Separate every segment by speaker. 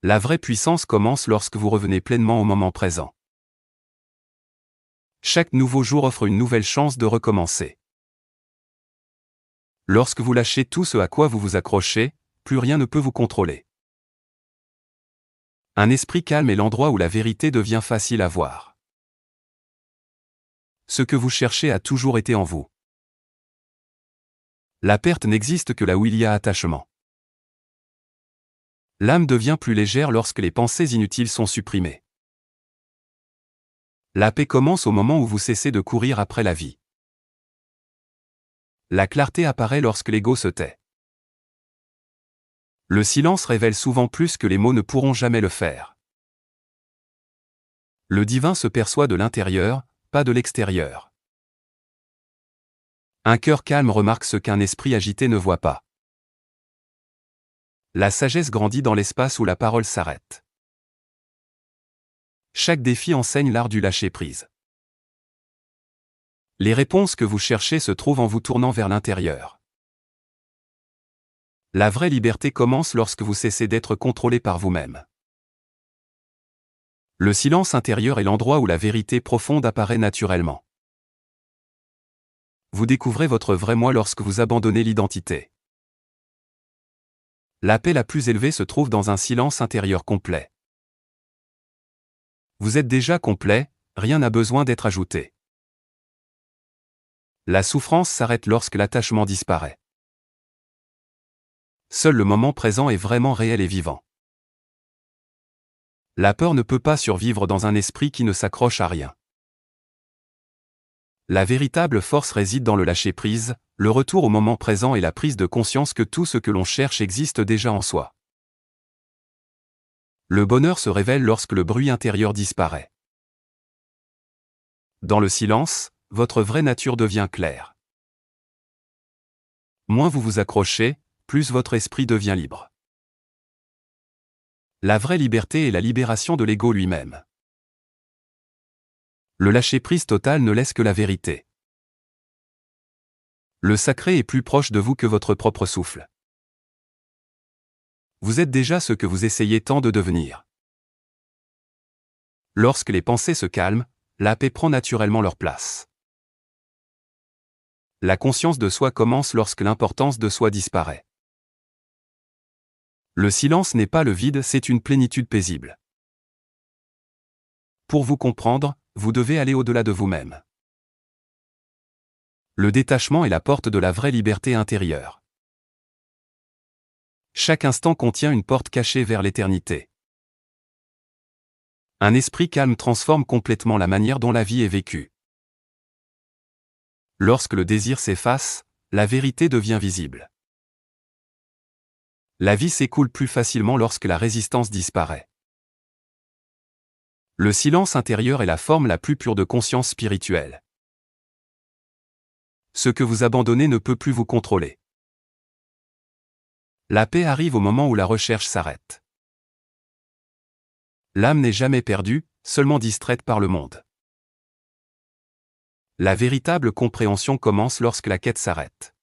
Speaker 1: La vraie puissance commence lorsque vous revenez pleinement au moment présent. Chaque nouveau jour offre une nouvelle chance de recommencer. Lorsque vous lâchez tout ce à quoi vous vous accrochez, plus rien ne peut vous contrôler. Un esprit calme est l'endroit où la vérité devient facile à voir. Ce que vous cherchez a toujours été en vous. La perte n'existe que là où il y a attachement. L'âme devient plus légère lorsque les pensées inutiles sont supprimées. La paix commence au moment où vous cessez de courir après la vie. La clarté apparaît lorsque l'ego se tait. Le silence révèle souvent plus que les mots ne pourront jamais le faire. Le divin se perçoit de l'intérieur, pas de l'extérieur. Un cœur calme remarque ce qu'un esprit agité ne voit pas. La sagesse grandit dans l'espace où la parole s'arrête. Chaque défi enseigne l'art du lâcher-prise. Les réponses que vous cherchez se trouvent en vous tournant vers l'intérieur. La vraie liberté commence lorsque vous cessez d'être contrôlé par vous-même. Le silence intérieur est l'endroit où la vérité profonde apparaît naturellement. Vous découvrez votre vrai moi lorsque vous abandonnez l'identité. La paix la plus élevée se trouve dans un silence intérieur complet. Vous êtes déjà complet, rien n'a besoin d'être ajouté. La souffrance s'arrête lorsque l'attachement disparaît. Seul le moment présent est vraiment réel et vivant. La peur ne peut pas survivre dans un esprit qui ne s'accroche à rien. La véritable force réside dans le lâcher-prise, le retour au moment présent et la prise de conscience que tout ce que l'on cherche existe déjà en soi. Le bonheur se révèle lorsque le bruit intérieur disparaît. Dans le silence, votre vraie nature devient claire. Moins vous vous accrochez, plus votre esprit devient libre. La vraie liberté est la libération de l'ego lui-même. Le lâcher-prise total ne laisse que la vérité. Le sacré est plus proche de vous que votre propre souffle. Vous êtes déjà ce que vous essayez tant de devenir. Lorsque les pensées se calment, la paix prend naturellement leur place. La conscience de soi commence lorsque l'importance de soi disparaît. Le silence n'est pas le vide, c'est une plénitude paisible. Pour vous comprendre, vous devez aller au-delà de vous-même. Le détachement est la porte de la vraie liberté intérieure. Chaque instant contient une porte cachée vers l'éternité. Un esprit calme transforme complètement la manière dont la vie est vécue. Lorsque le désir s'efface, la vérité devient visible. La vie s'écoule plus facilement lorsque la résistance disparaît. Le silence intérieur est la forme la plus pure de conscience spirituelle. Ce que vous abandonnez ne peut plus vous contrôler. La paix arrive au moment où la recherche s'arrête. L'âme n'est jamais perdue, seulement distraite par le monde. La véritable compréhension commence lorsque la quête s'arrête.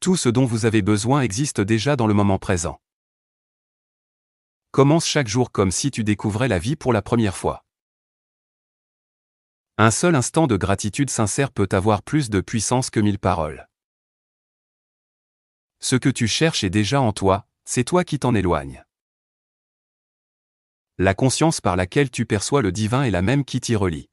Speaker 1: Tout ce dont vous avez besoin existe déjà dans le moment présent. Commence chaque jour comme si tu découvrais la vie pour la première fois. Un seul instant de gratitude sincère peut avoir plus de puissance que 1000 paroles. Ce que tu cherches est déjà en toi, c'est toi qui t'en éloignes. La conscience par laquelle tu perçois le divin est la même qui t'y relie.